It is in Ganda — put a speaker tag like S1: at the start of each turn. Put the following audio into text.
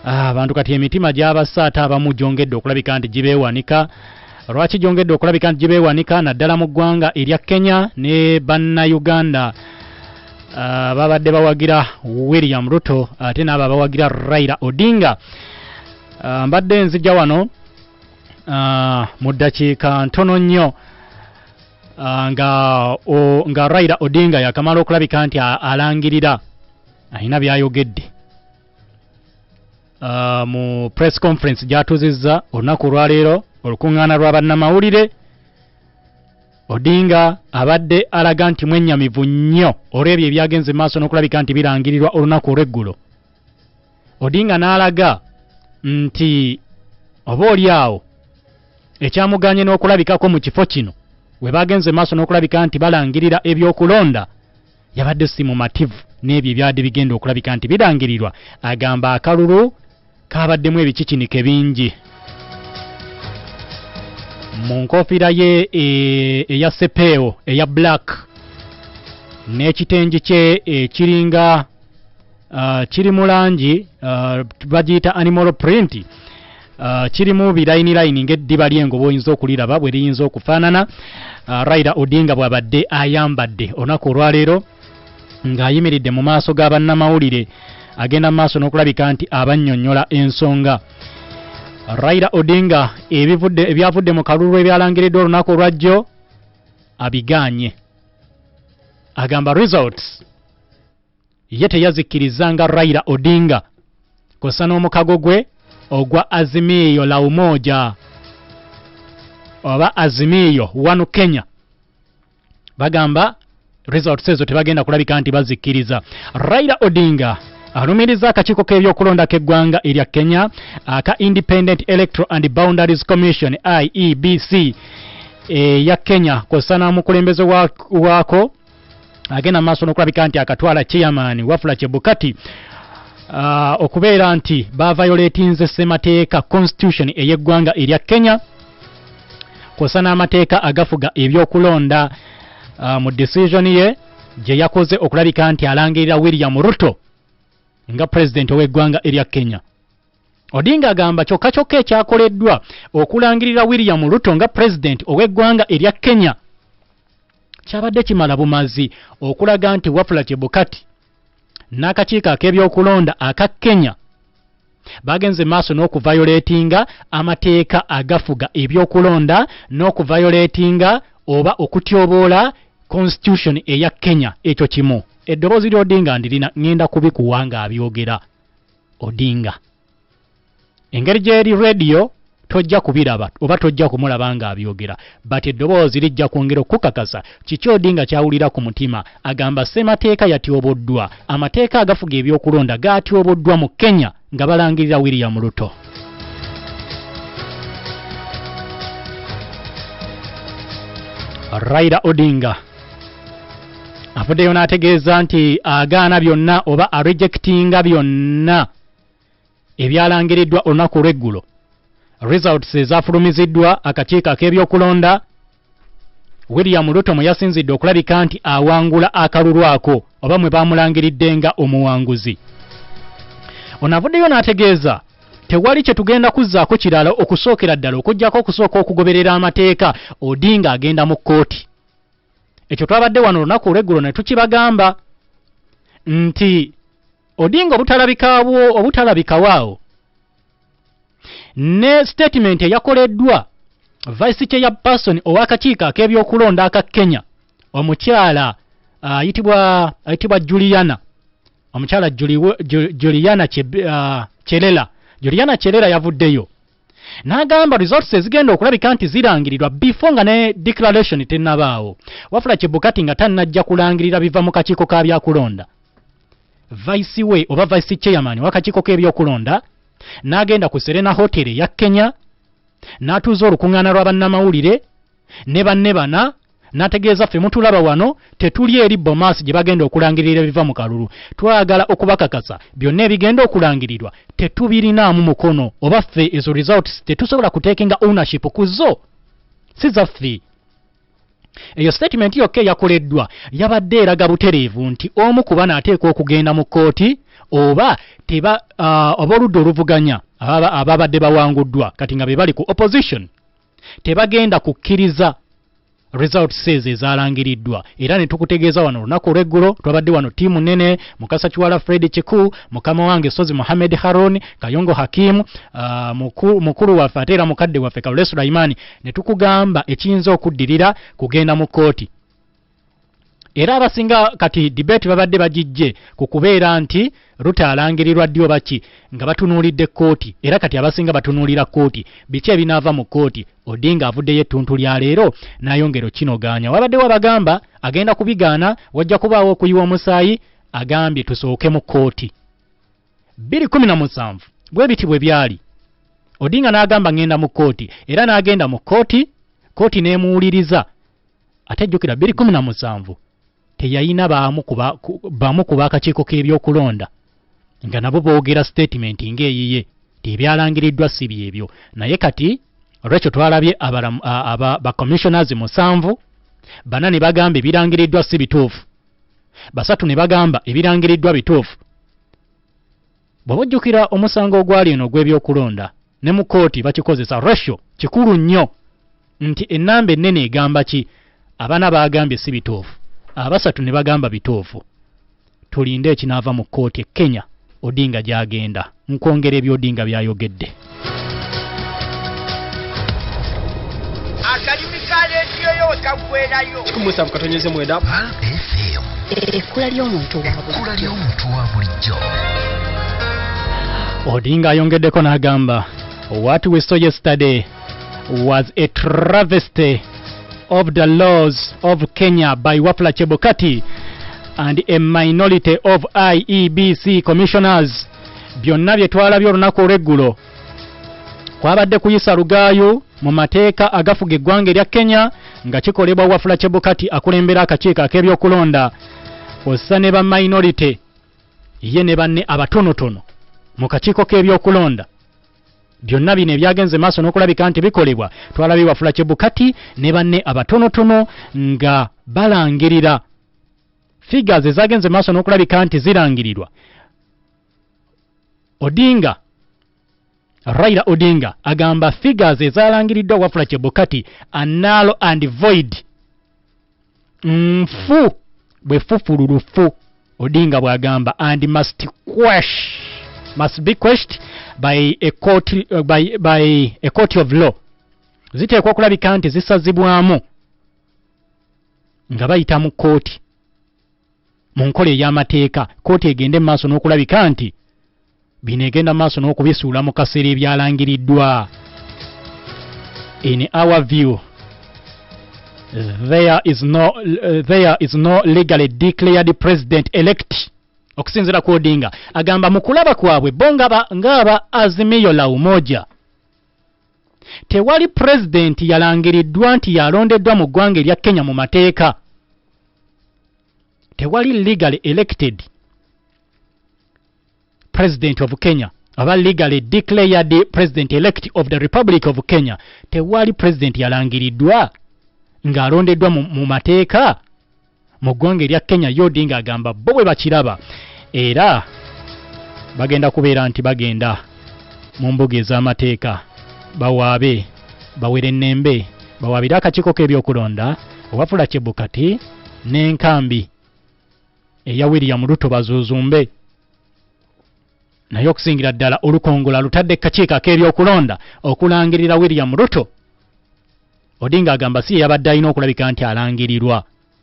S1: abantu kati emitima gy'abasaata abamu gyongedde okulabika nti gibeewanika. Lwaki gyongedde okulabika nti gibeewanika naddala mu ggwanga erya Kenya ne bannayuganda babadde bawagira William Ruto ate n'abo abawagira Raila Odinga. Mbadde nzija wano mu ddakiika ntono nnyo nga Raila Odinga yakamala okulabika nti alangirira alina byayogedde mu press conference gy'atuuzizza olunaku olwaleero olukuŋŋaana lwa bannamawulire. Odinga abadde alaga nti mwennyamivu nnyo olw'ebyo ebyagenze maaso n'okulabika nti birangirirwa olunaku olw'eggulo. Odinga n'alaga nti oba oli awo ekyamuganye n'okulabikako mu kifo kino we bagenze maaso n'okulabika nti balangirira ebyokulonda yabadde si mumativu n'ebyo ebyadde bigenda okulabika nti birangirirwa. Agamba akalulu kabaddemu ebikikinike bingi. Mu nkofiira ye eya sepeo eya black n'ekitengi kye ekiringa kiri mu langi bagiyita animal print, kirimu birayini ng'eddiba ly'engo bw'oyinza okuliraba bwe liyinza okufaanana. Raila Odinga bw'abadde ayambadde olunaku olwaleero ng'ayimiridde mu maaso ga bannamawulire agenda mu maaso n'okulabika nti abannyonnyola ensonga. Raila Odinga ebyavudde mu kalulu ebyalangiriddwa olunaku olwajjo abigaanye. Agamba results ye teyazikkiriza nga Raila Odinga kosa n'omukago gwe ogwa Azimio la Umoja oba Azimio One Kenya. Bagamba results ezo tebagenda kulabika nti bazikkiriza. Raila Odinga alumiriza akakiiko k'ebyokulonda k'eggwanga erya Kenya aka Independent Electoral and Boundaries Commission IEBC ya Kenya kosa n'omukulembeze waako agenda maaso n'okulabika nti akatwala chairman Wafula Chebukati okubeera nti bavayolatinze ssemateeka constitution ey'eggwanga erya Kenya kosa n'amateeka agafuga ebyokulonda mu decision ye gye yakoze okulabika nti alangirira William Ruto nga president ow'eggwanga erya Kenya. Odinga agamba kyokka ekyakoleddwa okulangirira William Ruto nga president ow'eggwanga erya Kenya kyabadde kimala bumazi okulaga nti Wafula Chebukati n'akakiiko ak'ebyokulonda aka Kenya bagenze maaso n'okuvayolatinga amateeka agafuga ebyokulonda n'okuvayolatinga oba okutyoboola constitution eya Kenya. Ekyo kimu eddoboozi lya Odinga ndirina ngenda kubikuwanga abyogera Odinga. Engeri gy'eri radio tojja kubiraba oba tojja kumulaba nga abyogera, but eddoboozi lijja kwongera okukakasa kiki Odinga kyawulira ku mutima. Agamba ssemateeka yatyoboddwa, amateeka agafuga ebyokulonda gaatyoboddwa mu Kenya nga balangirira William Ruto. Raila Odinga avuddeyo n'ategeeza nti agaana byonna oba arejectinga byonna ebyalangiriddwa olunaku olw'eggulo. Results ezafulumiziddwa akakiiko ak'ebyokulonda William Ruto mwe yasinzidde okulabika nti awangula akalulu ako oba mwe bamulangiridde nga omuwanguzi. Ono avuddeyo n'ategeeza tewali kye tugenda kuzzaako kirala okusookera ddala okuggyako okusooka okugoberera amateeka. Odinga agenda mu kkooti. Ekyo twabadde wano olunaku olw'eggulo ne tukibagamba nti Odinga obutalabikawaawo ne statement eyakoleddwa vice chairperson ow'akakiiko ak'ebyokulonda aka Kenya omukyala ayitibwa Juliana, omukyala Juliana Cherera yavuddeyo n'agamba results ezigenda okulabika nti zirangirirwa before nga ne declaration tennabaawo. Wafula Chebukati nga tannajja kulangirira biva mu kakiiko ka byakulonda, vice we oba vice chairman w'akakiiko k'ebyokulonda n'agenda ku Serena Hotel ya Kenya n'atuuza olukuŋŋaana lwa bannamawulire ne banne bana n'ategeeza ffe mutulaba wano tetuli eri Bomas gye bagenda okulangirira biva mu kalulu. Twagala okubakakasa byonna ebigenda okulangirirwa tetubirinaamu mukono oba ffe ezo results tetusobola kuteekinga ownership ku zo, si zaffe. Eyo statement yokka eyakoleddwa yabadde eraga butereevu nti omu ku bano ateekwa okugenda mu kkooti oba teba oboludde oluvuganya ababadde bawanguddwa kati nga be bali ku opposition tebagenda kukkiriza results ezalangiriddwa era ne tukutegeeza wano lunaku lw'eggulo twabadde wano tiimu nene Mukasa Kiwala Fred Chiku mukama wange Sozi Mohamed Haron Kayongo Hakim mukulu waffe ate era mukadde waffe Kalule Sulaimani ne tukugamba ekiyinza okuddirira kugenda mu kooti era abasinga kati debate babadde bagijje ku kubeera nti Ruto alangirirwa ddyo baki nga batunuulidde kooti era kati abasinga batunuulira kooti biki ebinaava mu kooti Odinga avuddeyo ettuntu lya leero n'ayongera kinoganya wabadde wabagamba agenda kubigaana wajja kubaawo okuyiwa omusaayi agambye tusooke mu kooti 2017 bwe biti bwe byali Odinga n'agamba ngenda mu kooti era n'agenda mu kooti n'emuwuliriza ate jjukira 2017 teyayina baamu kuba akakiiko k'ebyokulonda nga nabo boogera statement ng'eyiye tebyalangiriddwa si byebyo naye kati olwekyo twalabye ba commissioners 7 bana ne bagamba ebirangiriddwa si bituufu 3 ne bagamba ebirangiriddwa bituufu bw'ojjukira omusango ogwali eno gw'ebyokulonda ne mu kooti bakikozesa ratio kikulu nnyo nti ennamba ennene egamba ki abana bagambye si bituufu 3 ne bagamba bituufu tulinde ekinaava mu kooti e Kenya Odinga gyagenda nkwongera ebyo Odinga byayogedde
S2: kikumusavu katonyeze mwenda
S3: ekkula ly'omuntu wa bulijjo
S1: Odinga ayongeddeko n'agamba what we saw yesterday was a travesty of the laws of Kenya by Wafula Chebukati and a minority of IEBC commissioners byonna bye twalabye olunaku olw'eggulo kwabadde kuyisa lugaayo mu mateeka agafuga eggwanga erya Kenya nga kikolebwa Wafula Chebukati akulembera akakiiko ak'ebyokulonda ossa ne ba minority ye ne banne abatonotono mu kakiiko k'ebyokulonda byonna bino ebyagenze maaso n'okulabika nti bikolebwa twalabye Wafula Chebukati ne banne abatonotono nga balangirira figures ezagenze maaso n'okulabika nti zirangirirwa Odinga Raila Odinga agamba figures ezalangiriddwa Wafula Chebukati are null and void nfu bwe fufululufu Odinga bwagamba and must be questioned by a court of law ziteekwa okulabika nti zisazibwamu nga bayita mu kooti mu nkola ey'amateeka kooti egende mu maaso n'okulabika nti bino egenda mu maaso n'okubisuula mu kaseera ebyalangiriddwa in our view there is no legally declared president elect okusinziira ku Odinga agamba mu kulaba kwabwe bo ng'aba Azimio la Umoja tewali president yalangiriddwa nti yalondeddwa mu ggwanga erya Kenya mu mateeka tewali legally elected president of Kenya aba legally declared president elect of the Republic of Kenya tewali president yalangiriddwa ng'alondeddwa mu mateeka mu ggwanga erya Kenya Odinga agamba bo bwe bakiraba era bagenda kubeera nti bagenda mu mbuga ez'amateeka bawaabe bawere ennembe bawaabire akakiiko k'ebyokulonda Wafula Chebukati n'enkambi eya William Ruto bazuuzumbe naye okusingira ddala olukongola lutadde kakiiko ak'ebyokulonda okulangirira William Ruto Odinga agamba si yabadde alina okulabika nti alangirirwa